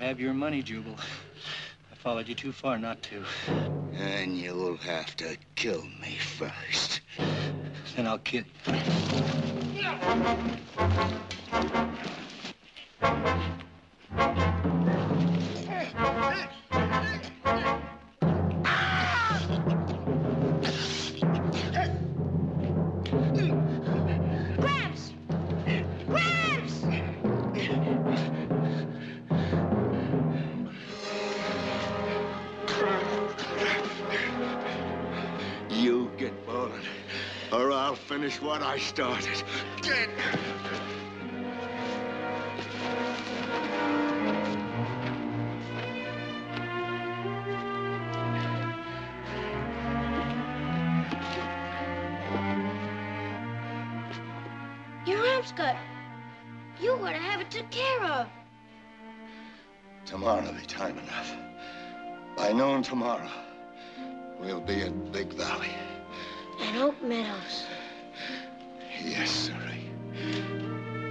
have your money, Jubal. I followed you too far not to. And you'll have to kill me first. Then I'll kill you. You get bowling, or I'll finish what I started. Your arm's cut. You ought to have it took care of. Tomorrow'll be time enough. By noon tomorrow, we'll be at Big Valley. And Oak Meadows. Yes, sirree.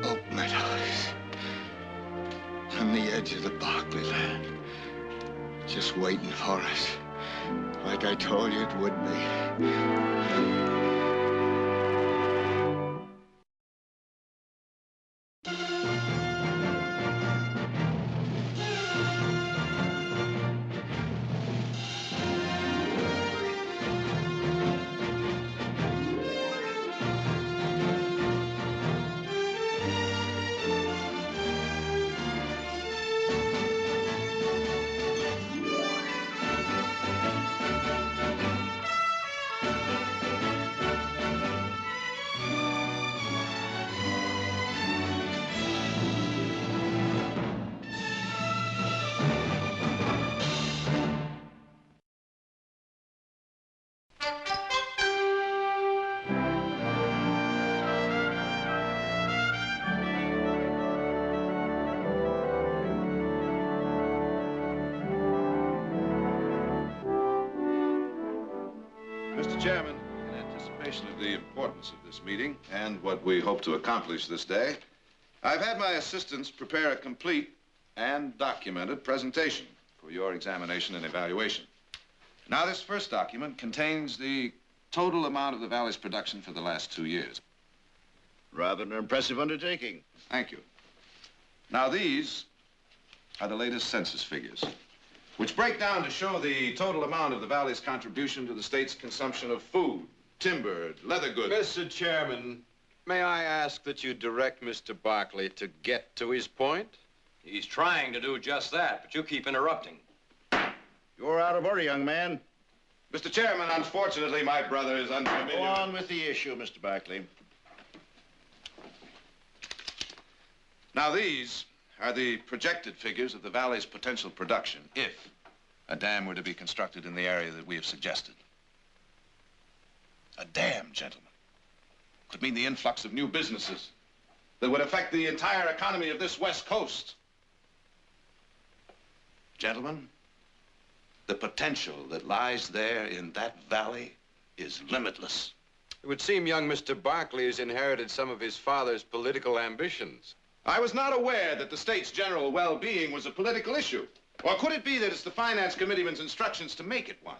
Oak Meadows. On the edge of the Barkley land. Just waiting for us. Like I told you it would be. Mr. Chairman, in anticipation of the importance of this meeting and what we hope to accomplish this day, I've had my assistants prepare a complete and documented presentation for your examination and evaluation. Now, this first document contains the total amount of the Valley's production for the last 2 years. Rather an impressive undertaking. Thank you. Now, these are the latest census figures, which break down to show the total amount of the Valley's contribution to the state's consumption of food, timber, leather goods. Mr. Chairman, may I ask that you direct Mr. Barkley to get to his point? He's trying to do just that, but you keep interrupting. You're out of order, young man. Mr. Chairman, unfortunately, my brother is unfamiliar. Go on with the issue, Mr. Barkley. Now, these are the projected figures of the Valley's potential production if a dam were to be constructed in the area that we have suggested. A dam, gentlemen, could mean the influx of new businesses that would affect the entire economy of this West Coast. Gentlemen, the potential that lies there in that valley is limitless. It would seem young Mr. Barkley has inherited some of his father's political ambitions. I was not aware that the state's general well-being was a political issue. Or could it be that it's the Finance Committeeman's instructions to make it one?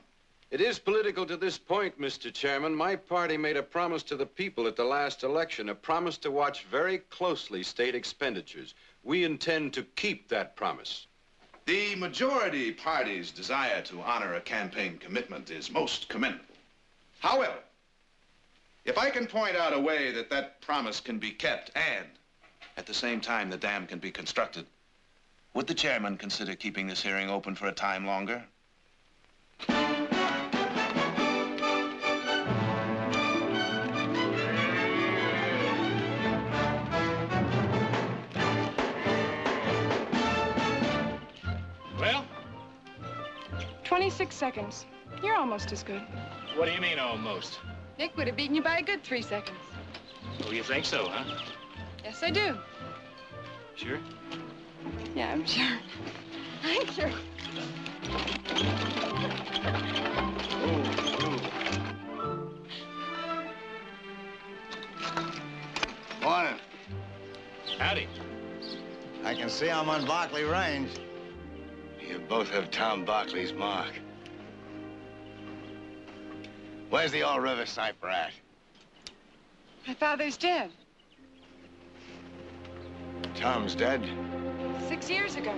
It is political to this point, Mr. Chairman. My party made a promise to the people at the last election, a promise to watch very closely state expenditures. We intend to keep that promise. The majority party's desire to honor a campaign commitment is most commendable. However, if I can point out a way that that promise can be kept and at the same time the dam can be constructed, would the chairman consider keeping this hearing open for a time longer? Well? 26 seconds. You're almost as good. What do you mean, almost? Nick would have beaten you by a good 3 seconds. Oh, you think so, huh? Yes, I do. Sure? Yeah, I'm sure. I'm sure. Morning. Howdy. I can see I'm on Barkley Range. You both have Tom Barkley's mark. Where's the old river sniper at? My father's dead. Tom's dead. 6 years ago.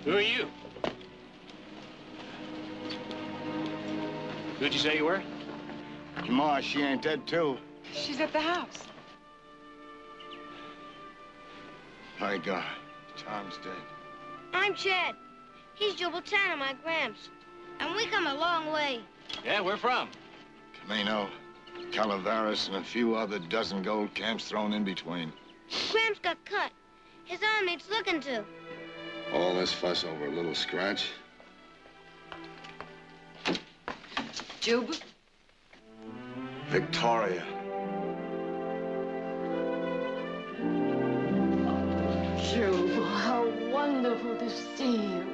Who are you? Who'd you say you were? Ma, she ain't dead, too. She's at the house. My God, Tom's dead. I'm Chad. He's Jubal Tanner, my Gramps. And we come a long way. Yeah, where from? Camino, Calaveras, and a few other dozen gold camps thrown in between. Gramps got cut. His arm needs looking to. All this fuss over a little scratch? Jubal? Victoria. Jubal, how wonderful to see you.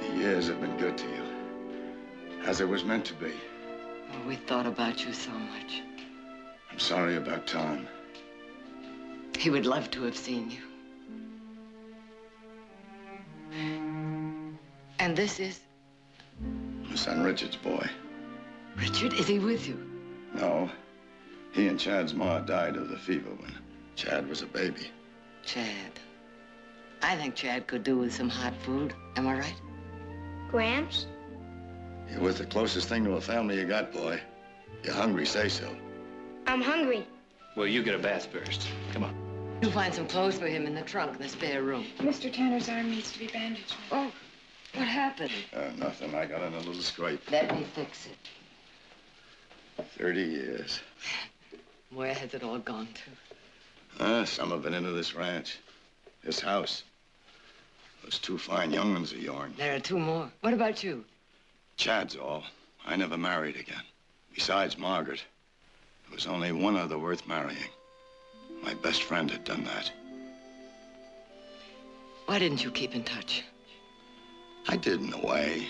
The years have been good to you, as it was meant to be. Oh, we thought about you so much. I'm sorry about Tom. He would love to have seen you. And this is? My son Richard's boy. Richard, is he with you? No. He and Chad's ma died of the fever when Chad was a baby. Chad. I think Chad could do with some hot food. Am I right? Gramps? You're with the closest thing to a family you got, boy. You're hungry, say so. I'm hungry. Well, you get a bath first. Come on. You'll find some clothes for him in the trunk in the spare room. Mr. Tanner's arm needs to be bandaged. Oh, what happened? Nothing. I got in a little scrape. Let me fix it. 30 years. Where has it all gone to? Some of it into this ranch. This house. Those two fine young ones of yourn. There are two more. What about you? Chad's all. I never married again. Besides Margaret, there was only one other worth marrying. My best friend had done that. Why didn't you keep in touch? I did in a way.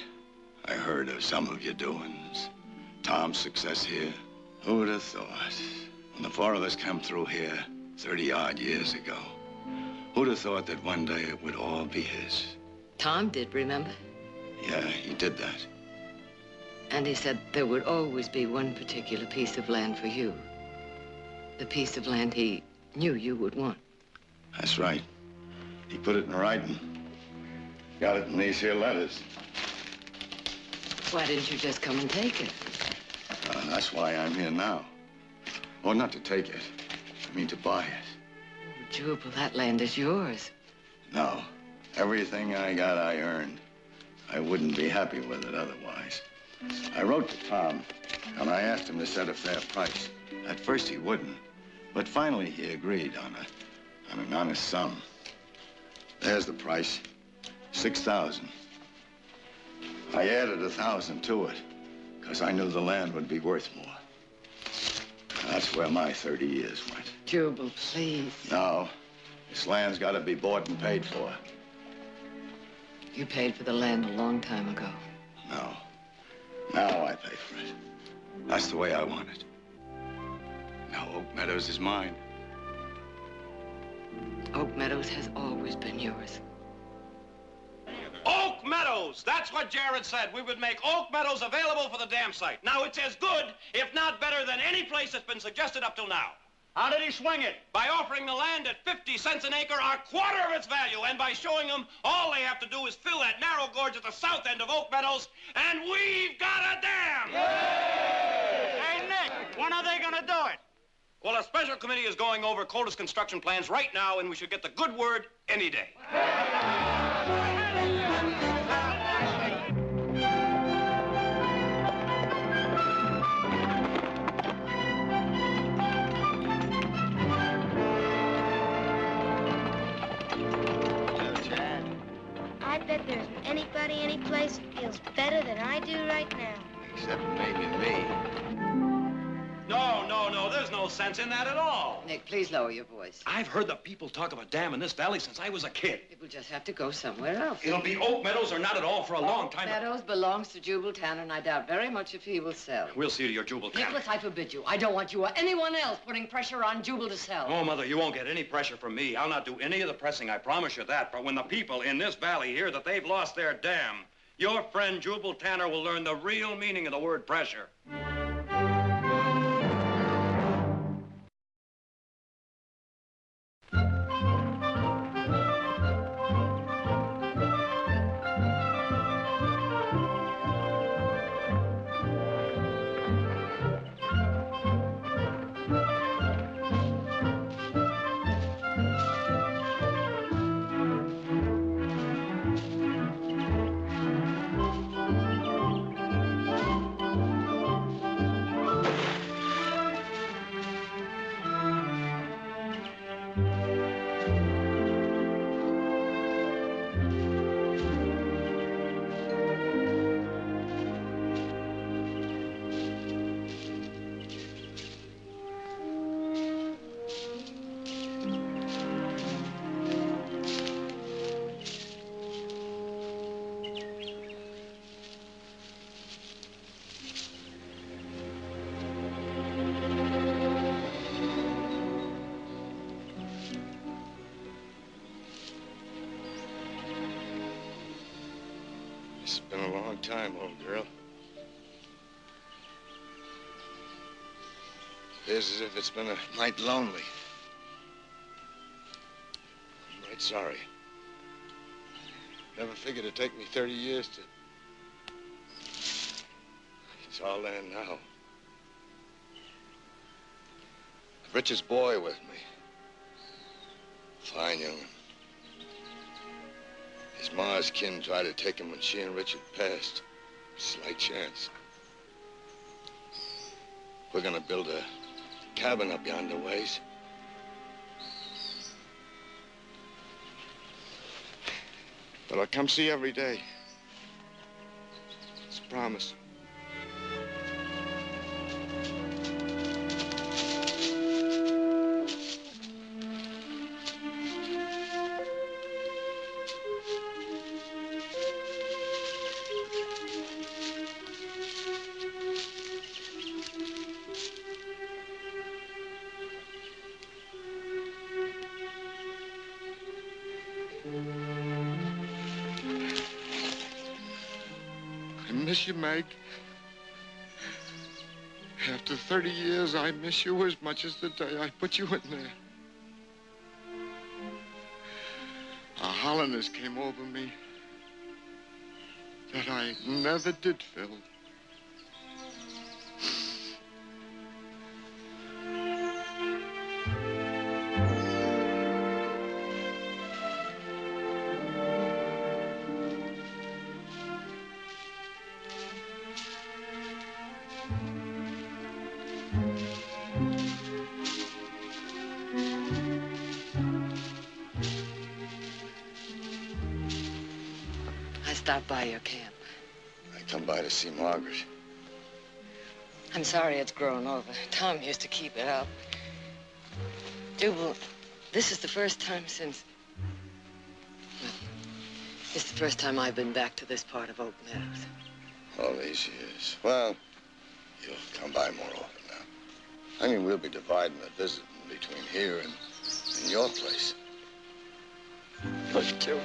I heard of some of your doings. Tom's success here. Who would have thought? When the four of us came through here 30-odd years ago, who'd have thought that one day it would all be his? Tom did, remember? Yeah, he did that. And he said there would always be one particular piece of land for you. The piece of land he knew you would want. That's right. He put it in writing. Got it in these here letters. Why didn't you just come and take it? That's why I'm here now. Oh, not to take it. I mean to buy it. Oh, Jubal, that land is yours. No. Everything I got, I earned. I wouldn't be happy with it otherwise. I wrote to Tom, and I asked him to set a fair price. At first, he wouldn't. But finally, he agreed on an honest sum. There's the price. 6,000. I added 1,000 to it, because I knew the land would be worth more. That's where my 30 years went. Jubal, please. No. This land's got to be bought and paid for. You paid for the land a long time ago. No. Now I pay for it. That's the way I want it. Now Oak Meadows is mine. Oak Meadows has always been yours. Oak Meadows! That's what Jared said. We would make Oak Meadows available for the dam site. Now, it's as good, if not better, than any place that's been suggested up till now. How did he swing it? By offering the land at 50 cents an acre, a quarter of its value, and by showing them all they have to do is fill that narrow gorge at the south end of Oak Meadows, and we've got a dam! Yay! Hey, Nick, when are they gonna do it? Well, a special committee is going over Coldest construction plans right now, and we should get the good word any day. I bet there isn't anybody, any place that feels better than I do right now. Except maybe me. No, there's no sense in that at all. Nick, please lower your voice. I've heard the people talk of a dam in this valley since I was a kid. It will just have to go somewhere else. It'll be Oak Meadows or not at all for a long time. Meadows belongs to Jubal Tanner, and I doubt very much if he will sell. We'll see to your Jubal Tanner. Nicholas, I forbid you. I don't want you or anyone else putting pressure on Jubal to sell. Oh, Mother, you won't get any pressure from me. I'll not do any of the pressing, I promise you that. But when the people in this valley hear that they've lost their dam, your friend Jubal Tanner will learn the real meaning of the word pressure. It's been a long time, old girl. Feels as if it's been a mite lonely. I'm right sorry. Never figured it'd take me 30 years to... It's all there now. The richest boy with me. Fine young'un. His ma's kin tried to take him when she and Richard passed. Slight chance. We're gonna build a cabin up yonder ways. But I'll come see you every day. It's a promise. I miss you, Meg. After 30 years, I miss you as much as the day I put you in there. A hollowness came over me that I never did feel. Stop by your camp. I come by to see Margaret. I'm sorry it's grown over. Tom used to keep it up. Jubal, this is the first time since... Well, it's the first time I've been back to this part of Oak Meadows. All these years. Well, you'll come by more often now. I mean, we'll be dividing the visiting between here and your place. Oh, Jubal.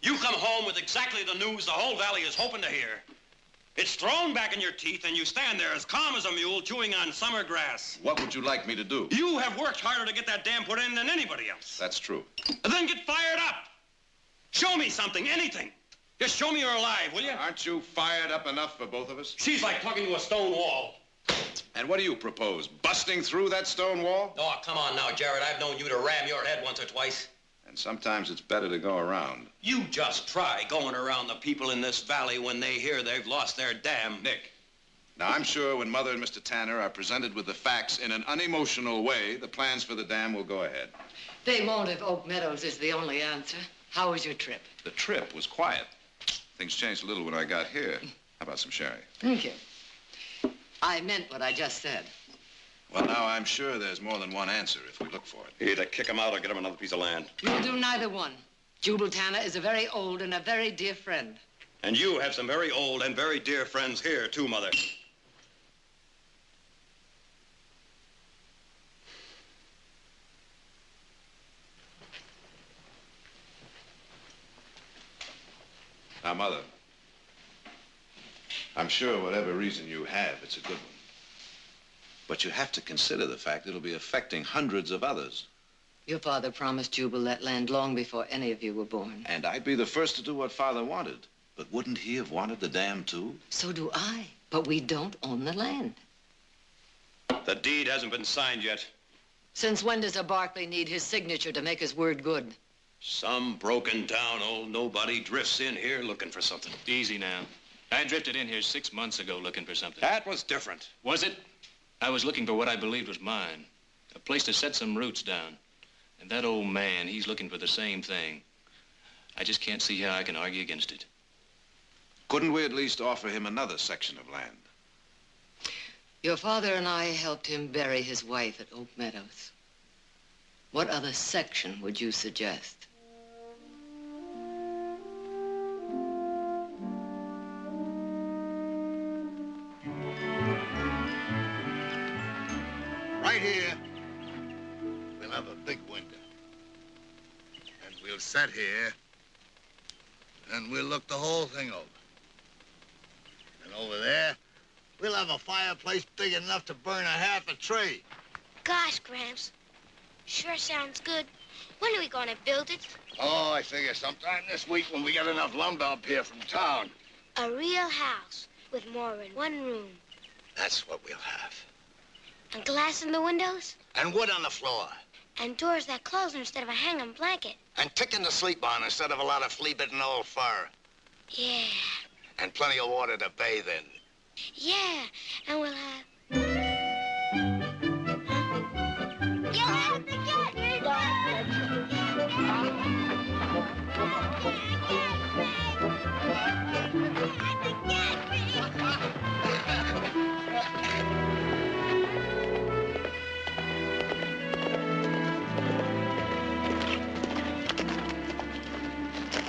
You come home with exactly the news the whole valley is hoping to hear. It's thrown back in your teeth, and you stand there as calm as a mule chewing on summer grass. What would you like me to do? You have worked harder to get that dam put in than anybody else. That's true. Then get fired up. Show me something, anything. Just show me you're alive, will you? Aren't you fired up enough for both of us? She's like talking to a stone wall. And what do you propose? Busting through that stone wall? Oh, come on now, Jared. I've known you to ram your head once or twice. And sometimes it's better to go around. You just try going around the people in this valley when they hear they've lost their dam. Nick, Now, I'm sure when Mother and Mr. Tanner are presented with the facts in an unemotional way, the plans for the dam will go ahead. They won't if Oak Meadows is the only answer. How was your trip? The trip was quiet. Things changed a little when I got here. How about some sherry? Thank you. I meant what I just said. Well, now, I'm sure there's more than one answer if we look for it. Either kick him out or get him another piece of land. You'll do neither one. Jubal Tanner is a very old and a very dear friend. And you have some very old and very dear friends here, too, Mother. Now, Mother, I'm sure whatever reason you have, it's a good one. But you have to consider the fact it'll be affecting hundreds of others. Your father promised Jubal that land long before any of you were born. And I'd be the first to do what Father wanted. But wouldn't he have wanted the dam, too? So do I. But we don't own the land. The deed hasn't been signed yet. Since when does a Barkley need his signature to make his word good? Some broken down old nobody drifts in here looking for something. Easy now. I drifted in here 6 months ago looking for something. That was different. Was it? I was looking for what I believed was mine. A place to set some roots down. And that old man, he's looking for the same thing. I just can't see how I can argue against it. Couldn't we at least offer him another section of land? Your father and I helped him bury his wife at Oak Meadows. What other section would you suggest? Right here, we'll have a big window. And we'll sit here, and we'll look the whole thing over. And over there, we'll have a fireplace big enough to burn half a tree. Gosh, Gramps. Sure sounds good. When are we going to build it? Oh, I figure sometime this week when we get enough lumber up here from town. A real house with more than one room. That's what we'll have. And glass in the windows? And wood on the floor. And doors that close instead of a hanging blanket. And ticking to sleep on instead of a lot of flea-bitten old fur. Yeah. And plenty of water to bathe in. Yeah. And we'll have... You'll have to get me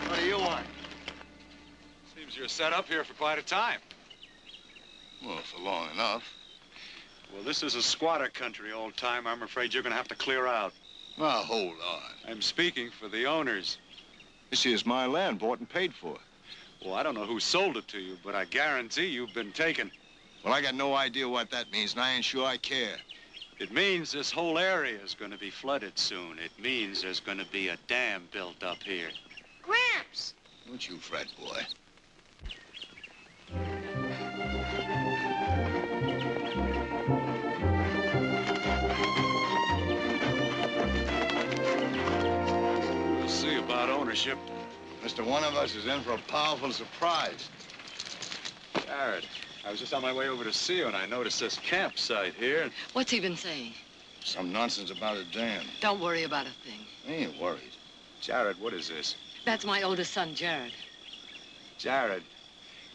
What do you want? Seems you're set up here for quite a time. Well, for long enough. Well, this is a squatter country, old time. I'm afraid you're going to have to clear out. Now, hold on. I'm speaking for the owners. This here's my land, bought and paid for. Well, I don't know who sold it to you, but I guarantee you've been taken. Well, I got no idea what that means, and I ain't sure I care. It means this whole area is going to be flooded soon. It means there's going to be a dam built up here. Gramps! Don't you fret, boy. We'll see about ownership. Mr. One of us is in for a powerful surprise. Jared, I was just on my way over to see you, and I noticed this campsite here. What's he been saying? Some nonsense about a dam. Don't worry about a thing. I ain't worried. Jared, what is this? That's my oldest son, Jared. Jared,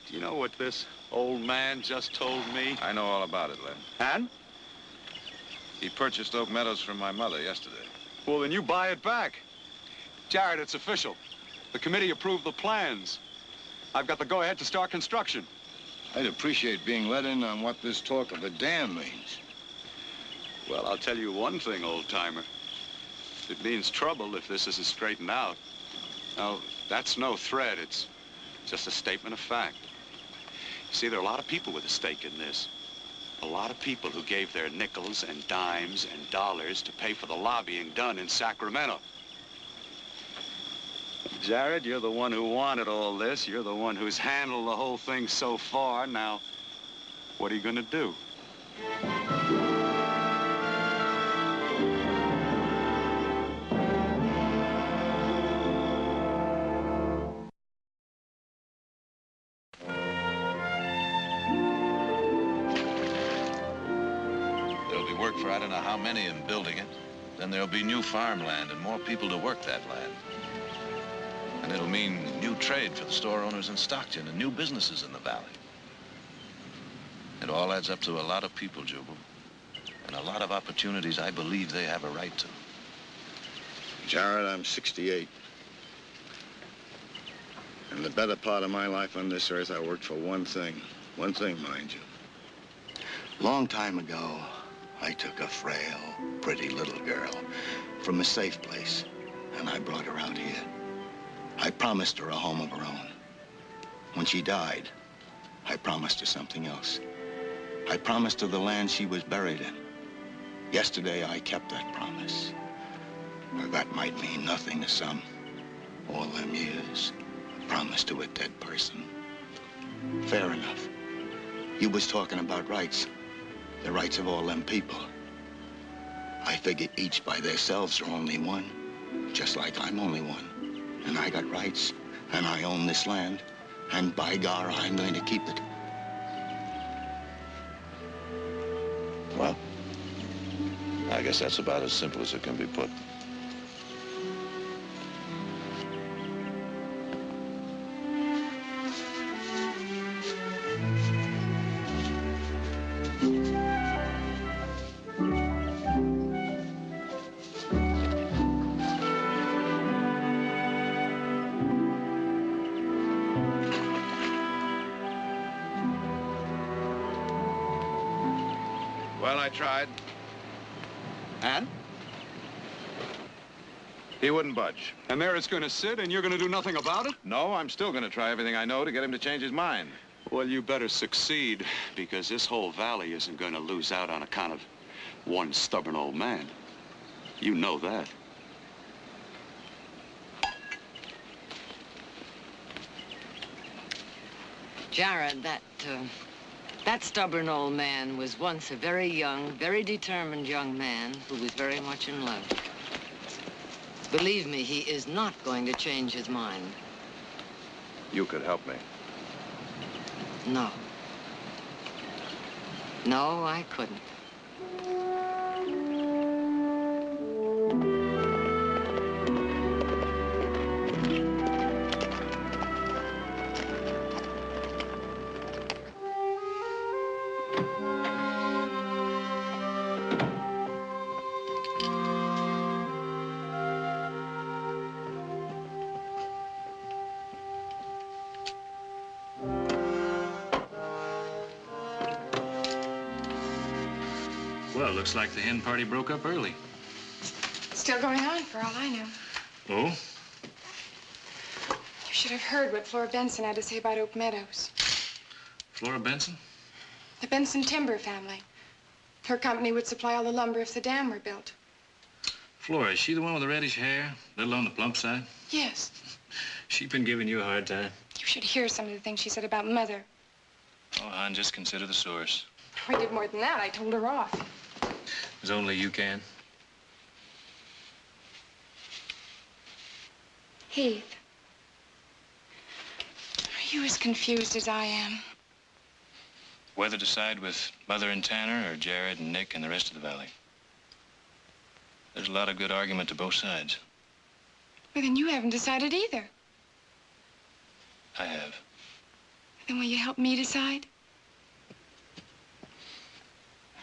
do you know what this old man just told me? I know all about it, Len. And? He purchased Oak Meadows from my mother yesterday. Well, then you buy it back. Jared, it's official. The committee approved the plans. I've got the go-ahead to start construction. I'd appreciate being let in on what this talk of a dam means. Well, I'll tell you one thing, old-timer. It means trouble if this isn't straightened out. Now, that's no threat. It's just a statement of fact. You see, there are a lot of people with a stake in this. A lot of people who gave their nickels and dimes and dollars to pay for the lobbying done in Sacramento. Jared, you're the one who wanted all this. You're the one who's handled the whole thing so far. Now, what are you gonna do? for I don't know how many in building it, then there'll be new farmland and more people to work that land. And it'll mean new trade for the store owners in Stockton and new businesses in the valley. It all adds up to a lot of people, Jubal, and a lot of opportunities I believe they have a right to. Jared, I'm 68. And the better part of my life on this earth, I worked for one thing, mind you. Long time ago, I took a frail, pretty little girl from a safe place, and I brought her out here. I promised her a home of her own. When she died, I promised her something else. I promised her the land she was buried in. Yesterday, I kept that promise. Well, that might mean nothing to some. All them years, a promise to a dead person. Fair enough. You was talking about rights. The rights of all them people. I figure each by themselves are only one, just like I'm only one. And I got rights, and I own this land, and by gar, I'm going to keep it. Well, I guess that's about as simple as it can be put. Well, I tried. And? He wouldn't budge. And there it's going to sit, and you're going to do nothing about it? No, I'm still going to try everything I know to get him to change his mind. Well, you better succeed, because this whole valley isn't going to lose out on account of one stubborn old man. You know that. Jared, that stubborn old man was once a very young, very determined young man who was very much in love. Believe me, he is not going to change his mind. You could help me. No. No, I couldn't. Well, looks like the hen party broke up early. Still going on, for all I know. Oh? You should have heard what Flora Benson had to say about Oak Meadows. Flora Benson? The Benson timber family. Her company would supply all the lumber if the dam were built. Flora, is she the one with the reddish hair? Little on the plump side? Yes. She been giving you a hard time? You should hear some of the things she said about Mother. Oh, hon, just consider the source. I did more than that. I told her off. As only you can. Heath, are you as confused as I am? Whether to side with Mother and Tanner or Jared and Nick and the rest of the valley. There's a lot of good argument to both sides. Well, then you haven't decided either. I have. Then will you help me decide?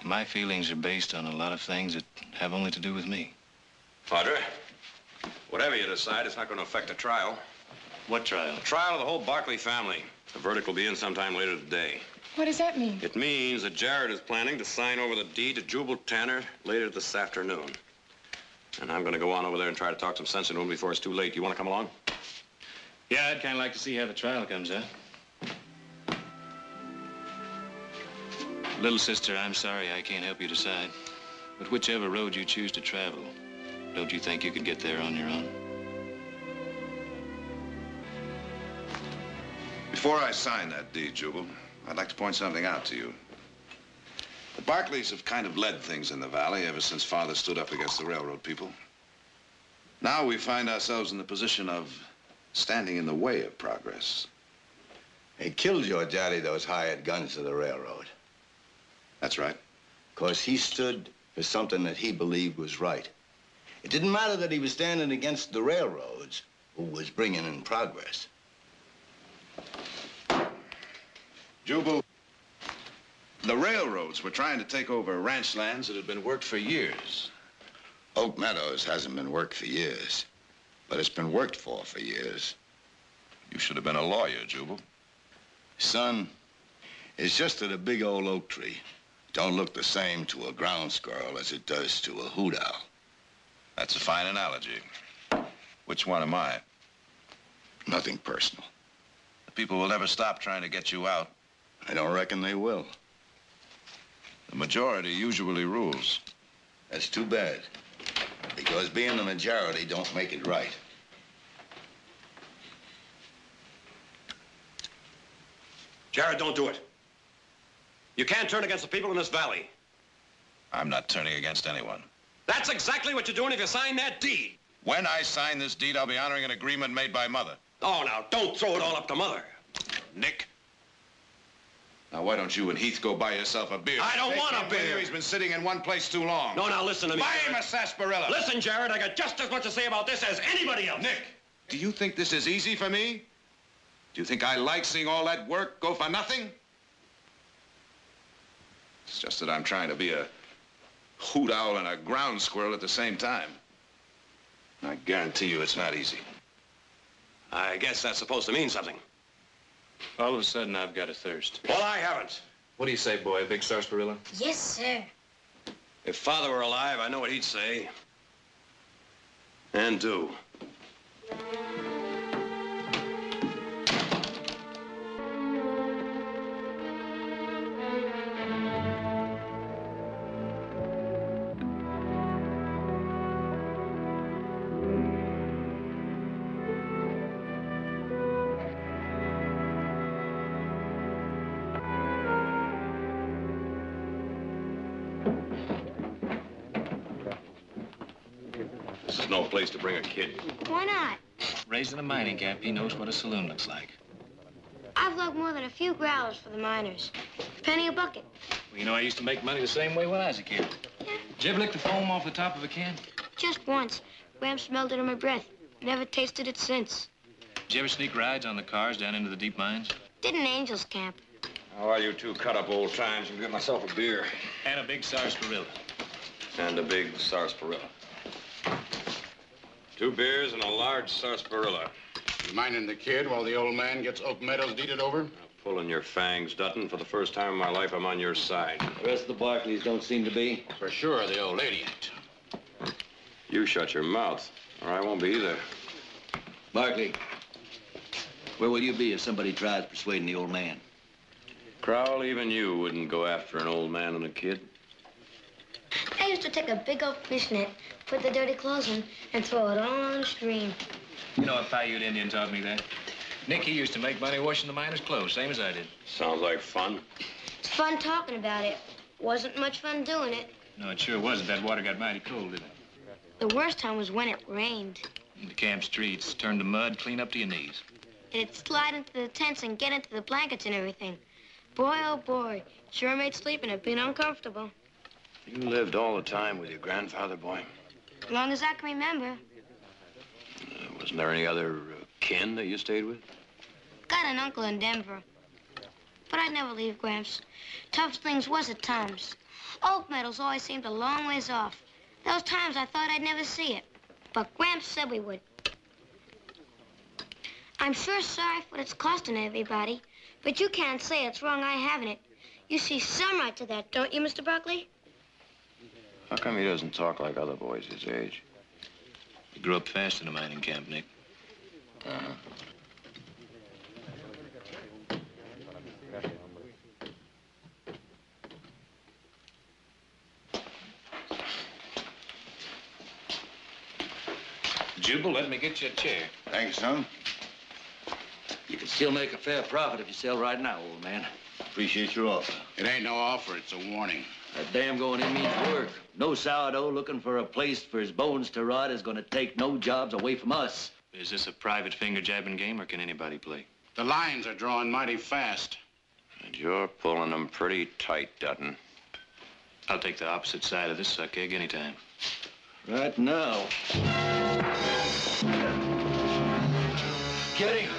My feelings are based on a lot of things that have only to do with me. Padre, whatever you decide, it's not going to affect the trial. What trial? The trial of the whole Barkley family. The verdict will be in sometime later today. What does that mean? It means that Jared is planning to sign over the deed to Jubal Tanner later this afternoon. And I'm going to go on over there and try to talk some sense into him before it's too late. You want to come along? Yeah, I'd kind of like to see how the trial comes out. Little sister, I'm sorry I can't help you decide. But whichever road you choose to travel, don't you think you could get there on your own? Before I sign that deed, Jubal, I'd like to point something out to you. The Barkleys have kind of led things in the valley ever since Father stood up against the railroad people. Now we find ourselves in the position of standing in the way of progress. They killed your daddy, those hired guns of the railroad. That's right. 'Cause he stood for something that he believed was right. It didn't matter that he was standing against the railroads, who was bringing in progress. Jubal, the railroads were trying to take over ranch lands that had been worked for years. Oak Meadows hasn't been worked for years, but it's been worked for years. You should have been a lawyer, Jubal. Son, it's just that a big old oak tree don't look the same to a ground squirrel as it does to a hoot owl. That's a fine analogy. Which one am I? Nothing personal. The people will never stop trying to get you out. I don't reckon they will. The majority usually rules. That's too bad, because being the majority don't make it right. Jared, don't do it. You can't turn against the people in this valley. I'm not turning against anyone. That's exactly what you're doing if you sign that deed. When I sign this deed, I'll be honoring an agreement made by Mother. Oh, now, don't throw it all up to Mother. Nick. Now, why don't you and Heath go buy yourself a beer? I don't want a beer. He's been sitting in one place too long. No, now, listen to me, Buy him a Jared. sarsaparilla. Listen, Jared, I got just as much to say about this as anybody else. Nick, do you think this is easy for me? Do you think I like seeing all that work go for nothing? It's just that I'm trying to be a hoot owl and a ground squirrel at the same time. I guarantee you it's not easy. I guess that's supposed to mean something. All of a sudden, I've got a thirst. Well, I haven't. What do you say, boy? A big sarsaparilla? Yes, sir. If Father were alive, I know what he'd say. And do. This is no place to bring a kid. Why not? Raised in a mining camp, he knows what a saloon looks like. I've lugged more than a few growlers for the miners. Penny a bucket. Well, you know, I used to make money the same way when I was a kid. Yeah. Did you ever lick the foam off the top of a can? Just once. Graham smelled it in my breath. Never tasted it since. Did you ever sneak rides on the cars down into the deep mines? Did in Angel's camp. How are you two cut up old times? You get myself a beer. And a big sarsaparilla. And a big sarsaparilla. 2 beers and a large sarsaparilla. You minding the kid while the old man gets Oak Meadows deeded over? Now, pulling your fangs, Dutton. For the first time in my life, I'm on your side. The rest of the Barclays don't seem to be. For sure, the old lady ain't. You shut your mouth, or I won't be either. Barkley, where will you be if somebody tries persuading the old man? Crowell, even you wouldn't go after an old man and a kid. I used to take a big old fish net, put the dirty clothes in, and throw it all on the stream. You know, a Paiute Indian taught me that. Nick, he used to make money washing the miners' clothes, same as I did. Sounds like fun. It's fun talking about it. Wasn't much fun doing it. No, it sure wasn't. That water got mighty cold, didn't it? The worst time was when it rained. In the camp streets, turned to mud clean up to your knees. And it'd slide into the tents and get into the blankets and everything. Boy, oh boy, sure made sleeping a bit uncomfortable. You lived all the time with your grandfather, boy? As long as I can remember. Wasn't there any other kin that you stayed with? Got an uncle in Denver. But I'd never leave Gramps. Tough things was at times. Oak Meadows always seemed a long ways off. Those times I thought I'd never see it. But Gramps said we would. I'm sure sorry for what it's costing everybody. But you can't say it's wrong I having it. You see some right to that, don't you, Mr. Buckley? How come he doesn't talk like other boys his age? He grew up fast in a mining camp, Nick. Uh-huh. Jubal, let me get you a chair. Thanks, son. You can still make a fair profit if you sell right now, old man. Appreciate your offer. It ain't no offer, it's a warning. That damn going in means work. No sourdough looking for a place for his bones to rot is going to take no jobs away from us. Is this a private finger-jabbing game, or can anybody play? The lines are drawing mighty fast. And you're pulling them pretty tight, Dutton. I'll take the opposite side of this suck egg anytime. Right now. Get him.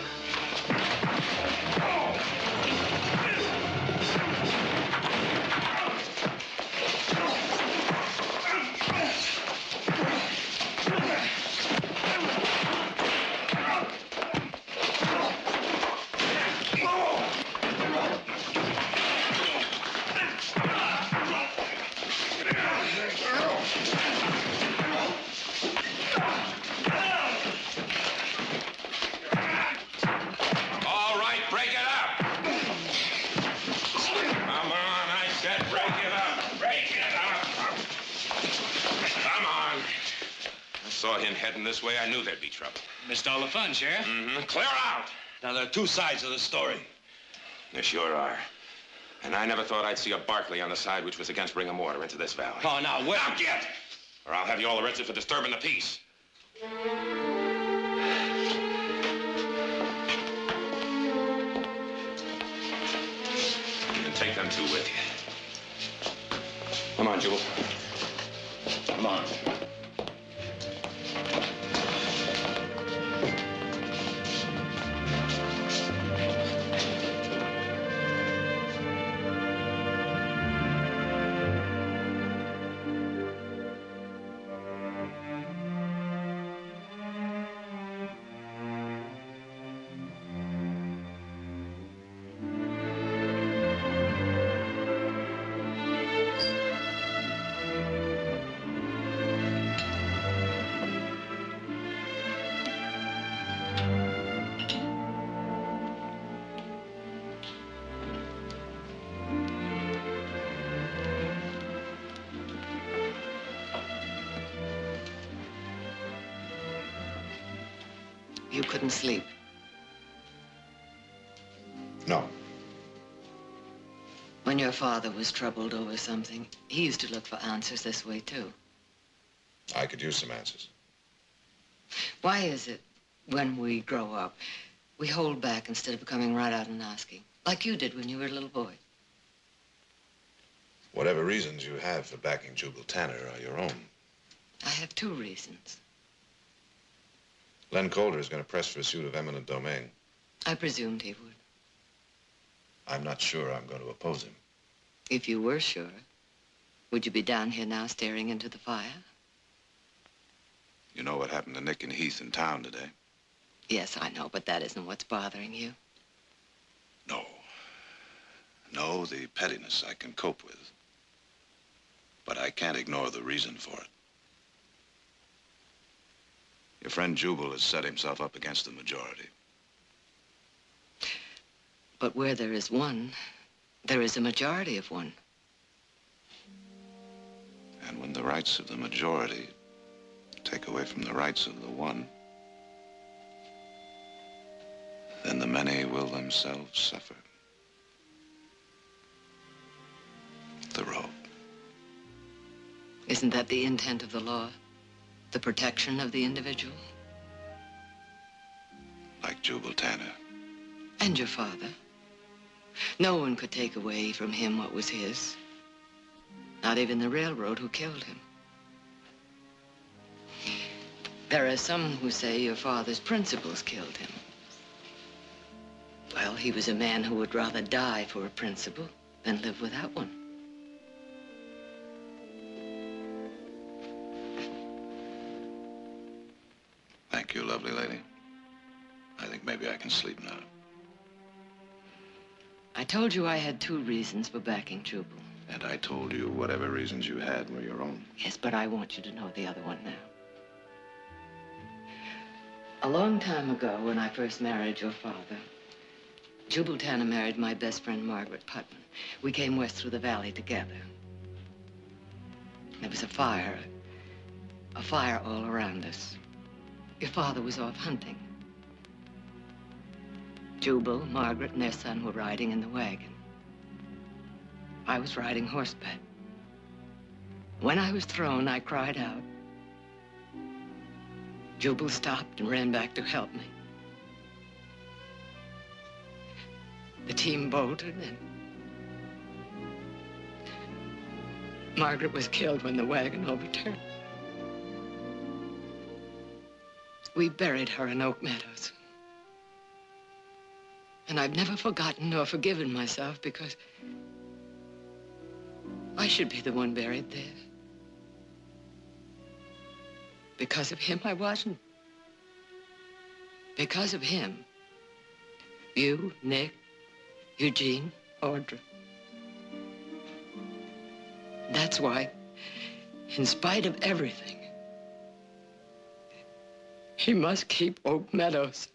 Saw him heading this way, I knew there'd be trouble. Missed all the fun, Sheriff. Clear out! Now, there are two sides of the story. There sure are. And I never thought I'd see a Barkley on the side which was against bringing water into this valley. Oh, now, wait. Now get! Or I'll have you all arrested for disturbing the peace. You can take them two with you. Come on, Jubal. Come on. You couldn't sleep. No. When your father was troubled over something, he used to look for answers this way, too. I could use some answers. Why is it, when we grow up, we hold back instead of coming right out and asking, like you did when you were a little boy? Whatever reasons you have for backing Jubal Tanner are your own. I have two reasons. Len Calder is going to press for a suit of eminent domain. I presumed he would. I'm not sure I'm going to oppose him. If you were sure, would you be down here now staring into the fire? You know what happened to Nick and Heath in town today? Yes, I know, but that isn't what's bothering you. No. No, the pettiness I can cope with. But I can't ignore the reason for it. Your friend Jubal has set himself up against the majority. But where there is one, there is a majority of one. And when the rights of the majority take away from the rights of the one, then the many will themselves suffer. The road. Isn't that the intent of the law? The protection of the individual? Like Jubal Tanner. And your father. No one could take away from him what was his. Not even the railroad who killed him. There are some who say your father's principles killed him. Well, he was a man who would rather die for a principle than live without one. Thank you, lovely lady. I think maybe I can sleep now. I told you I had two reasons for backing Jubal. And I told you whatever reasons you had were your own. Yes, but I want you to know the other one now. A long time ago, when I first married your father, Jubal Tanner married my best friend, Margaret Putman. We came west through the valley together. There was a fire all around us. Your father was off hunting. Jubal, Margaret, and their son were riding in the wagon. I was riding horseback. When I was thrown, I cried out. Jubal stopped and ran back to help me. The team bolted, and Margaret was killed when the wagon overturned. We buried her in Oak Meadows. And I've never forgotten nor forgiven myself because I should be the one buried there. Because of him, I wasn't. Because of him, you, Nick, Eugene, Audra. That's why, in spite of everything, he must keep Oak Meadows.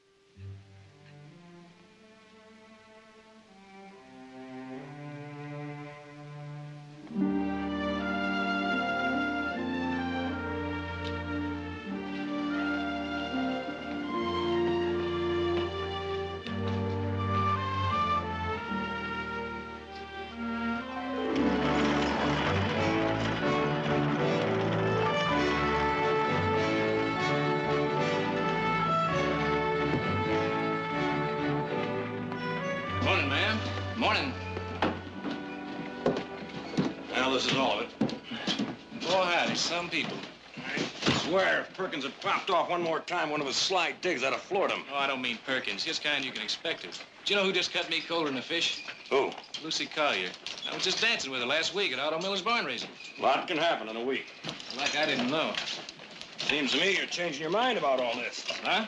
Morning, ma'am. Morning. Well, this is all of it. Boy, howdy, some people. I swear, if Perkins had popped off one more time, one of his sly digs, I'd have floored him. Oh, I don't mean Perkins. Just kind you can expect it. Do you know who just cut me colder than a fish? Who? Lucy Collier. I was just dancing with her last week at Otto Miller's barn raising. A lot can happen in a week. Like I didn't know. Seems to me you're changing your mind about all this. Huh?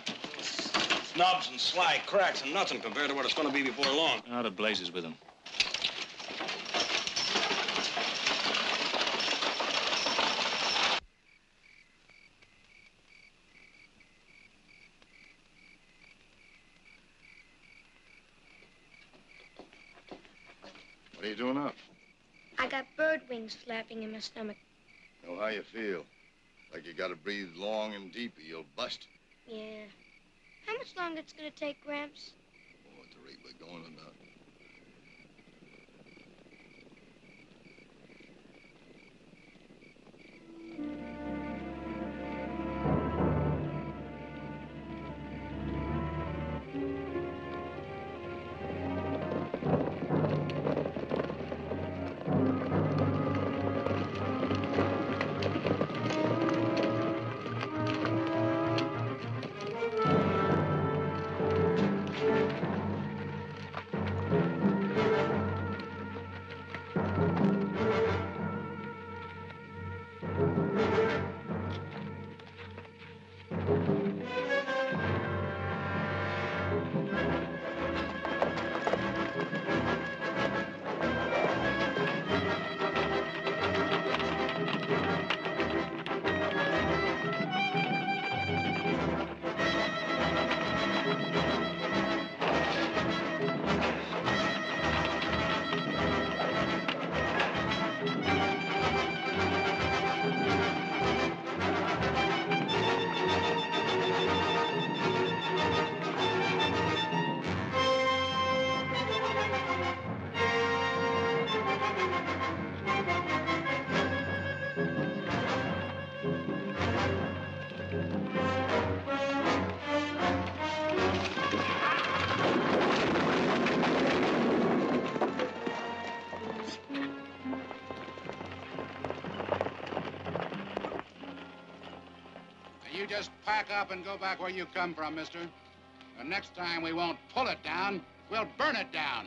Snubs and sly cracks and nothing compared to what it's going to be before long. Out of blazes with them. What are you doing up? I got bird wings flapping in my stomach. Know how you feel. Like you gotta breathe long and deep or you'll bust. Yeah. How much longer it's gonna take, Gramps? Oh, at the rate we're going about. You just pack up and go back where you come from, mister. The next time we won't pull it down, we'll burn it down.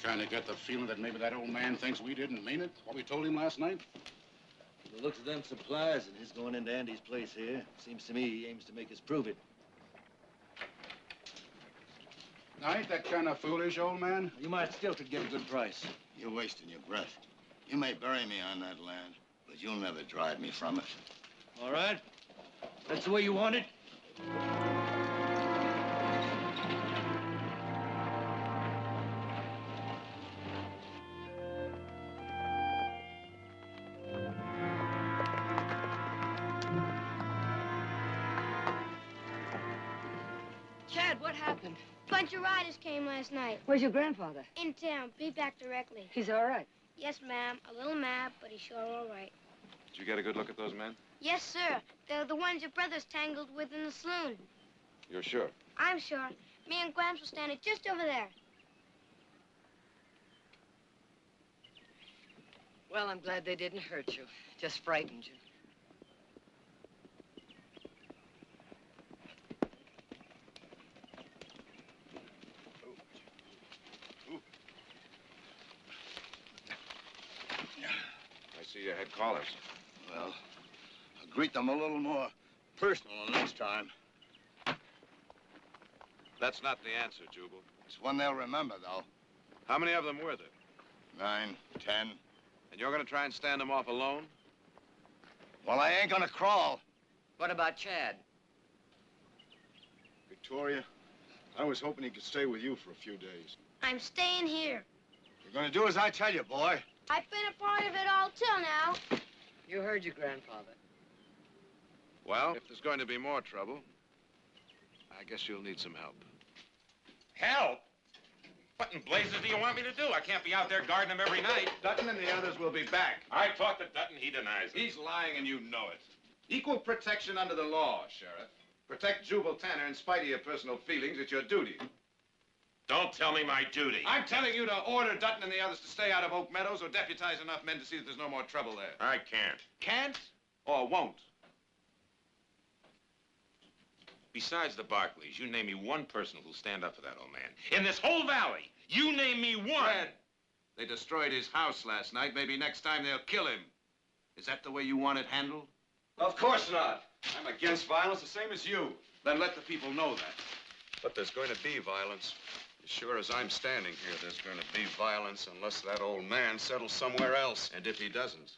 Kind of get the feeling that maybe that old man thinks we didn't mean it, what we told him last night? The looks of them supplies and his going into Andy's place here, seems to me he aims to make us prove it. Now, ain't that kind of foolish, old man? You might still could get a good price. You're wasting your breath. You may bury me on that land, but you'll never drive me from it. All right. That's the way you want it. Chad, what happened? Bunch of riders came last night. Where's your grandfather? In town. Be back directly. He's all right. Yes, ma'am. A little mad, but he's sure all right. Did you get a good look at those men? Yes, sir. They're the ones your brother's tangled with in the saloon. You're sure? I'm sure. Me and Gramps were standing just over there. Well, I'm glad they didn't hurt you. Just frightened you. I see you had callers. Well, I'll greet them a little more personal next time. That's not the answer, Jubal. It's one they'll remember, though. How many of them were there? 9, 10. And you're going to try and stand them off alone? Well, I ain't gonna crawl. What about Chad? Victoria, I was hoping he could stay with you for a few days. I'm staying here. You're gonna do as I tell you, boy. I've been a part of it all till now. You heard your grandfather. Well, if there's going to be more trouble, I guess you'll need some help. Help? What in blazes do you want me to do? I can't be out there guarding them every night. Dutton and the others will be back. I talked to Dutton, he denies it. He's lying and you know it. Equal protection under the law, Sheriff. Protect Jubal Tanner in spite of your personal feelings. It's your duty. Don't tell me my duty. I'm telling you to order Dutton and the others to stay out of Oak Meadows or deputize enough men to see that there's no more trouble there. I can't. Can't or won't? Besides the Barclays, you name me one person who'll stand up for that old man. In this whole valley, you name me one. Fred, they destroyed his house last night. Maybe next time they'll kill him. Is that the way you want it handled? Of course not. I'm against violence the same as you. Then let the people know that. But there's going to be violence. As sure as I'm standing here, there's going to be violence unless that old man settles somewhere else. And if he doesn't,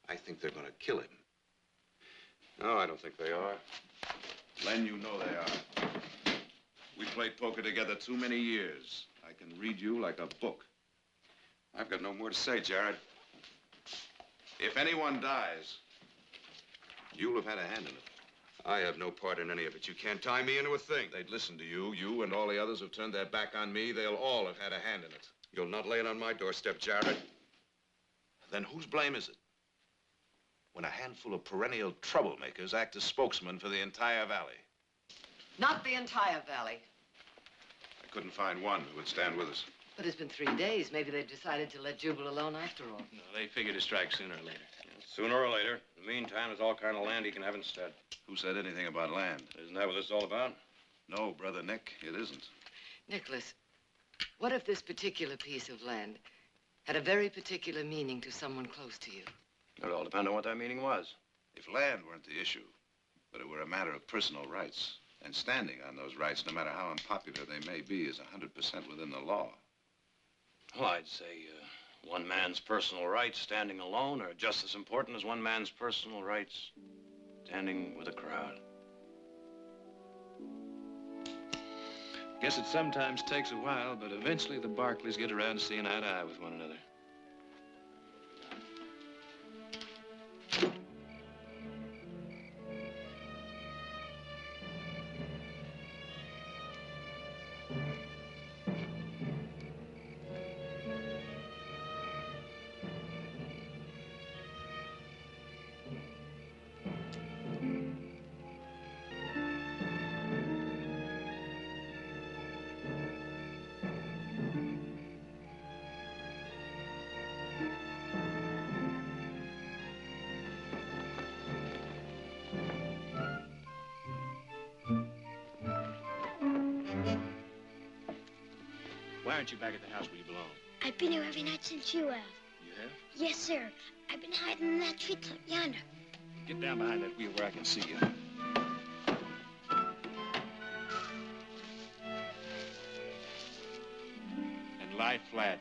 I think they're going to kill him. No, I don't think they are. Len, you know they are. We played poker together too many years. I can read you like a book. I've got no more to say, Jared. If anyone dies, you'll have had a hand in it. I have no part in any of it. You can't tie me into a thing. They'd listen to you. You and all the others who've turned their back on me, they'll all have had a hand in it. You'll not lay it on my doorstep, Jared. Then whose blame is it? When a handful of perennial troublemakers act as spokesmen for the entire valley. Not the entire valley. I couldn't find one who would stand with us. But it's been 3 days. Maybe they've decided to let Jubal alone after all. No, they figure to strike sooner or later. Sooner or later. In the meantime, there's all kind of land he can have instead. Who said anything about land? Isn't that what this is all about? No, Brother Nick, it isn't. Nicholas, what if this particular piece of land had a very particular meaning to someone close to you? It all depends on what that meaning was. If land weren't the issue, but it were a matter of personal rights, and standing on those rights, no matter how unpopular they may be, is 100% within the law. Well, I'd say one man's personal rights standing alone are just as important as one man's personal rights standing with a crowd. Guess it sometimes takes a while, but eventually the Barclays get around to seeing eye to eye with one another. Why aren't you back at the house where you belong? I've been here every night since you have. You have? Yes, sir. I've been hiding in that tree top yonder. Get down behind that wheel where I can see you. lie flat.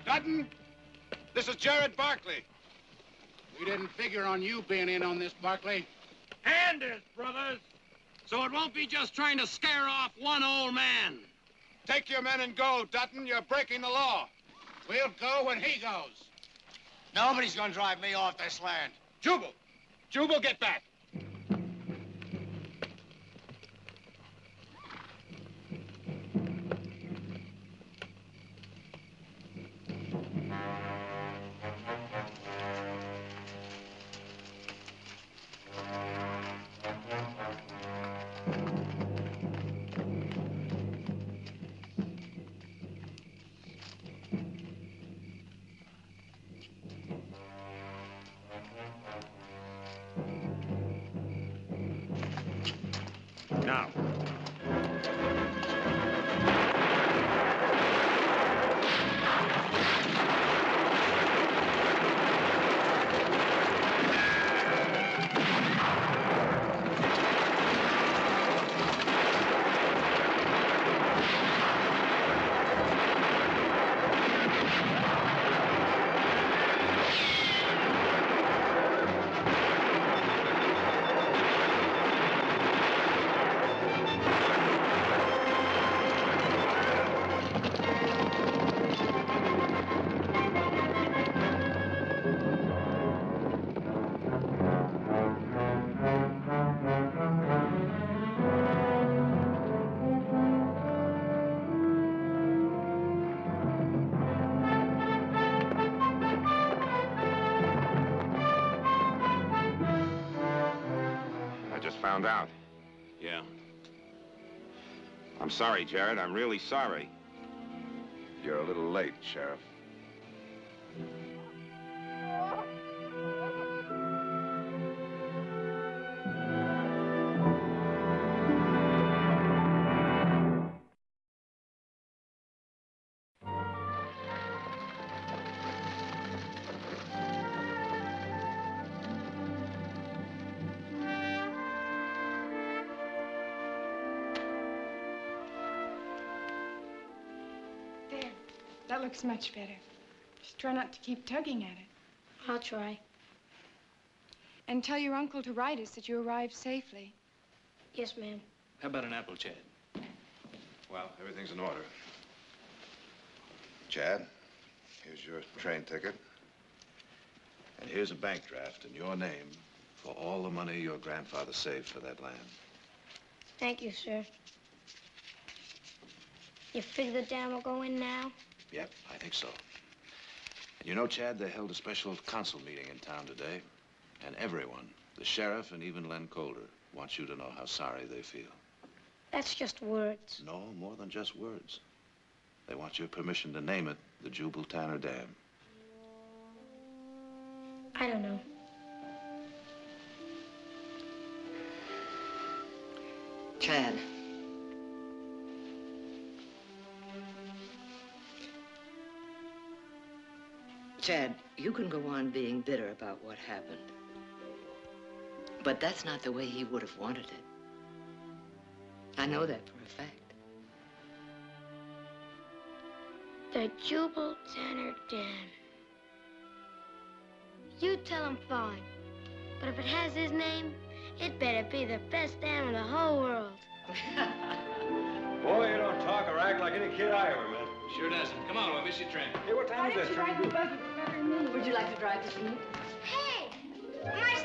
Dutton, this is Jared Barkley. We didn't figure on you being in on this, Barkley. Hand it, brothers, so it won't be just trying to scare off one old man. Take your men and go, Dutton. You're breaking the law. We'll go when he goes. Nobody's gonna drive me off this land. Jubal! Jubal, get back! Now. Found out. Yeah. I'm sorry, Jared. I'm really sorry. You're a little late, Sheriff. There. That looks much better. Just try not to keep tugging at it. I'll try. And tell your uncle to write us that you arrived safely. Yes, ma'am. How about an apple, Chad? Well, everything's in order. Chad, here's your train ticket. And here's a bank draft in your name for all the money your grandfather saved for that land. Thank you, sir. You figure the dam will go in now? Yep, I think so. And you know, Chad, they held a special council meeting in town today. And everyone, the sheriff and even Len Colder, wants you to know how sorry they feel. That's just words. No, more than just words. They want your permission to name it the Jubal Tanner Dam. I don't know. Chad. Chad, you can go on being bitter about what happened. But that's not the way he would have wanted it. I know that for a fact. The Jubal Tanner Dam. You tell him fine. But if it has his name, it better be the best dam in the whole world. Boy, you don't talk or act like any kid I ever met. Sure doesn't. Come on, we'll miss your train. Hey, what time is this train? Would you like to drive with me? Hey! Am I